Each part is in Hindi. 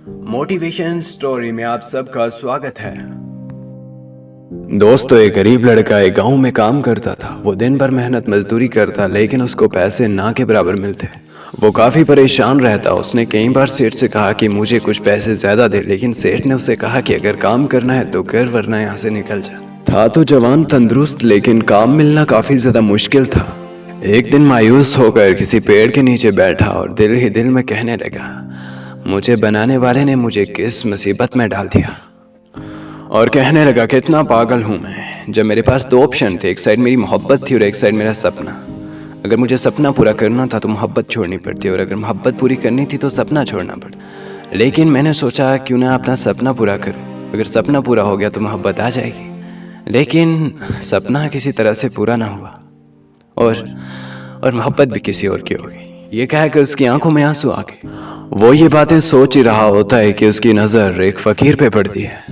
मोटिवेशन स्टोरी में आप सबका स्वागत है। दोस्तों, एक गरीब लड़का एक गांव में काम करता था। वो दिन भर मेहनत मजदूरी करता, लेकिन उसको पैसे ना के बराबर मिलते। वो काफी परेशान रहता। उसने कई बार सेठ से कहा कि मुझे कुछ पैसे ज्यादा दे, लेकिन सेठ ने उसे कहा कि अगर काम करना है तो कर, वरना यहाँ से निकल जा। था तो जवान तंदुरुस्त, लेकिन काम मिलना काफी ज्यादा मुश्किल था। एक दिन मायूस होकर किसी पेड़ के नीचे बैठा और दिल ही दिल में कहने लगा, मुझे बनाने वाले ने मुझे किस मुसीबत में डाल दिया। और कहने लगा, कितना पागल हूँ मैं, जब मेरे पास दो ऑप्शन थे। एक साइड मेरी मोहब्बत थी और एक साइड मेरा सपना। अगर मुझे सपना पूरा करना था तो मोहब्बत छोड़नी पड़ती, और अगर मोहब्बत पूरी करनी थी तो सपना छोड़ना पड़ता। लेकिन मैंने सोचा क्यों ना अपना सपना पूरा करूँ। अगर सपना पूरा हो गया तो मोहब्बत आ जाएगी। लेकिन सपना किसी तरह से पूरा ना हुआ और मोहब्बत भी किसी और की हो गई। ये कहकर उसकी आंखों में आंसू आ गए। वो ये बातें सोच ही रहा होता है कि उसकी नज़र एक फ़कीर पे पड़ती है,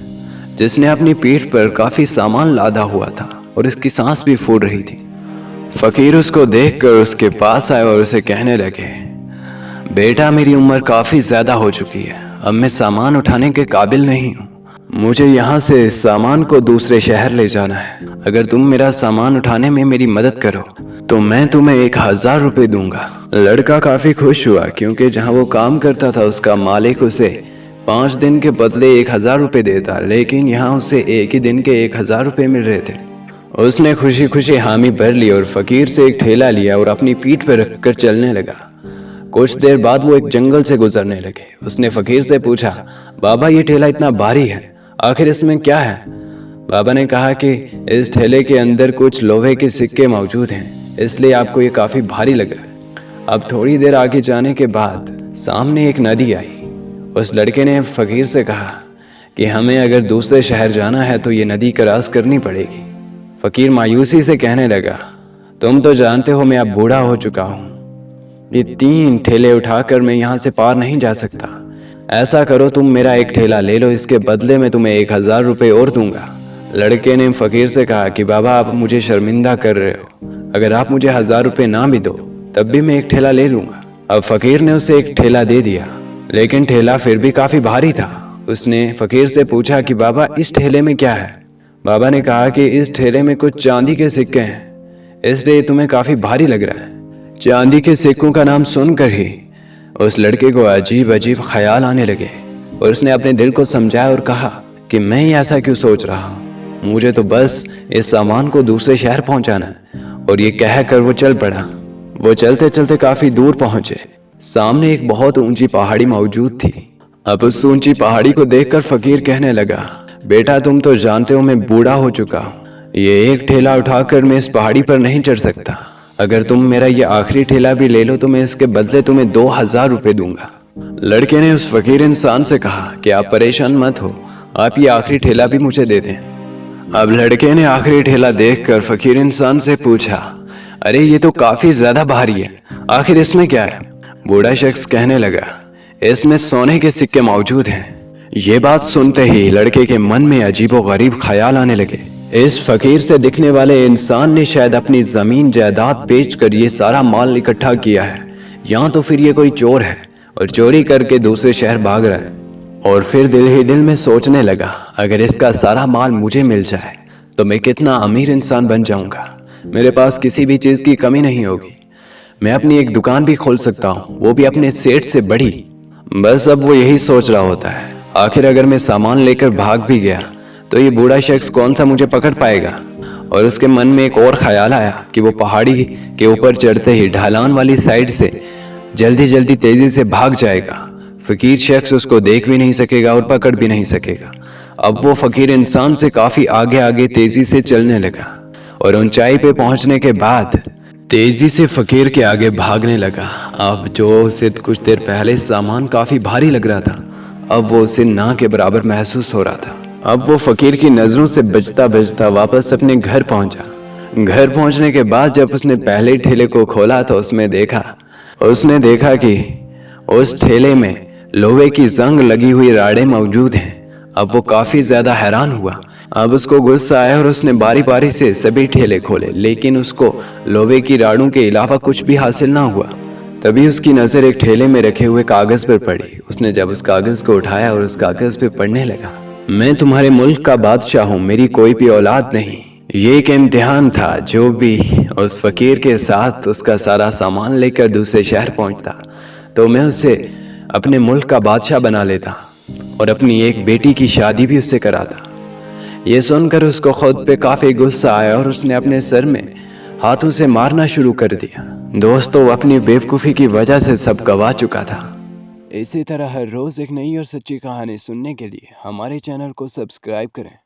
जिसने अपनी पीठ पर काफ़ी सामान लादा हुआ था और इसकी सांस भी फूल रही थी। फ़कीर उसको देखकर उसके पास आए और उसे कहने लगे, बेटा, मेरी उम्र काफ़ी ज़्यादा हो चुकी है। अब मैं सामान उठाने के काबिल नहीं हूँ। मुझे यहाँ से इस सामान को दूसरे शहर ले जाना है। अगर तुम मेरा सामान उठाने में मेरी मदद करो तो मैं तुम्हें 1000 रुपये दूंगा। लड़का काफी खुश हुआ, क्योंकि जहाँ वो काम करता था उसका मालिक उसे 5 दिन के बदले 1000 रुपये देता, लेकिन यहाँ उसे एक ही दिन के 1000 रुपये मिल रहे थे। उसने खुशी खुशी हामी भर ली और फकीर से एक ठेला लिया और अपनी पीठ पर रखकर चलने लगा। कुछ देर बाद वो एक जंगल से गुजरने लगे। उसने फकीर से पूछा, बाबा, ये ठेला इतना भारी है, आखिर इसमें क्या है? बाबा ने कहा कि इस ठेले के अंदर कुछ लोहे के सिक्के मौजूद हैं, इसलिए आपको ये काफ़ी भारी लग रहा है। अब थोड़ी देर आगे जाने के बाद सामने एक नदी आई। उस लड़के ने फकीर से कहा कि हमें अगर दूसरे शहर जाना है तो ये नदी क्रॉस करनी पड़ेगी। फकीर मायूसी से कहने लगा, तुम तो जानते हो मैं अब बूढ़ा हो चुका हूँ। ये 3 ठेले उठाकर मैं यहाँ से पार नहीं जा सकता। ऐसा करो, तुम मेरा एक ठेला ले लो, इसके बदले में तुम्हें 1000 रुपये और दूंगा। लड़के ने फकीर से कहा कि बाबा, आप मुझे शर्मिंदा कर रहे हो। अगर आप मुझे 1000 रुपये ना भी दो तब भी मैं एक ठेला ले लूंगा। अब फकीर ने उसे एक ठेला दे दिया, लेकिन ठेला फिर भी काफी भारी था। उसने फकीर से पूछा कि बाबा, इस ठेले में क्या है? बाबा ने कहा कि इस ठेले में कुछ चांदी के सिक्के हैं, इसलिए तुम्हें काफी भारी लग रहा है। चांदी के सिक्कों का नाम सुनकर ही उस लड़के को अजीब अजीब ख्याल आने लगे और उसने अपने दिल को समझाया और कहा कि मैं ही ऐसा क्यों सोच रहा हूँ, मुझे तो बस इस सामान को दूसरे शहर पहुंचाना है। और ये कहकर वो चल पड़ा। वो चलते चलते काफी दूर पहुंचे। सामने एक बहुत ऊंची पहाड़ी मौजूद थी। अब उस ऊंची पहाड़ी को देखकर फकीर कहने लगा, बेटा, तुम तो जानते हो मैं बूढ़ा हो चुका हूँ। ये एक ठेला उठाकर मैं इस पहाड़ी पर नहीं चढ़ सकता। अगर तुम मेरा ये आखिरी ठेला भी ले लो तो मैं इसके बदले तुम्हें 2000 रुपये दूंगा। लड़के ने उस फकीर इंसान से कहा कि आप परेशान मत हो, आप ये आखिरी ठेला भी मुझे दे दें। अब लड़के ने आखिरी ठेला देखकर फकीर इंसान से पूछा, अरे ये तो काफी ज्यादा भारी है, आखिर इसमें क्या है? बूढ़ा शख्स कहने लगा, इसमें सोने के सिक्के मौजूद हैं। ये बात सुनते ही लड़के के मन में अजीबोगरीब ख्याल आने लगे। इस फकीर से दिखने वाले इंसान ने शायद अपनी जमीन जायदाद बेचकर ये सारा माल इकट्ठा किया है, या तो फिर ये कोई चोर है और चोरी करके दूसरे शहर भाग रहा है। और फिर दिल ही दिल में सोचने लगा, अगर इसका सारा माल मुझे मिल जाए तो मैं कितना अमीर इंसान बन जाऊंगा। मेरे पास किसी भी चीज़ की कमी नहीं होगी। मैं अपनी एक दुकान भी खोल सकता हूँ, वो भी अपने सेठ से बड़ी। बस अब वो यही सोच रहा होता है, आखिर अगर मैं सामान लेकर भाग भी गया तो ये बूढ़ा शख्स कौन सा मुझे पकड़ पाएगा। और उसके मन में एक और ख्याल आया कि वो पहाड़ी के ऊपर चढ़ते ही ढलान वाली साइड से जल्दी जल्दी तेजी से भाग जाएगा। फकीर शख्स उसको देख भी नहीं सकेगा और पकड़ भी नहीं सकेगा। अब वो फकीर इंसान से काफी आगे आगे तेजी से चलने लगा और ऊंचाई पे पहुंचने के बाद तेजी से फकीर के आगे भागने लगा। अब जो उसे कुछ देर पहले सामान काफी भारी लग रहा था, अब वो उसे ना के बराबर महसूस हो रहा था। अब वो फकीर की नजरों से बचता बचता वापस अपने घर पहुंचा। घर पहुंचने के बाद जब उसने पहले ठेले को खोला तो उसने देखा कि उस ठेले में लोहे की जंग लगी हुई राडें मौजूद हैं। अब वो काफी ज्यादा हैरान हुआ। अब उसको गुस्सा आया और उसने बारी बारी से सभी ठेले खोले, लेकिन उसको लोहे की राड़ों के अलावा कुछ भी हासिल ना हुआ। तभी उसकी नज़र एक ठेले में रखे हुए कागज़ पर पड़ी। उसने जब उस कागज़ को उठाया और उस कागज़ पे पढ़ने लगा, मैं तुम्हारे मुल्क का बादशाह हूँ, मेरी कोई भी औलाद नहीं। ये एक इम्तिहान था, जो भी उस फ़कीर के साथ उसका सारा सामान लेकर दूसरे शहर पहुँचता तो मैं उसे अपने मुल्क का बादशाह बना लेता और अपनी एक बेटी की शादी भी उससे कराता। ये सुनकर उसको खुद पे काफ़ी गुस्सा आया और उसने अपने सर में हाथों से मारना शुरू कर दिया। दोस्तों, अपनी बेवकूफ़ी की वजह से सब गवा चुका था। इसी तरह हर रोज़ एक नई और सच्ची कहानी सुनने के लिए हमारे चैनल को सब्सक्राइब करें।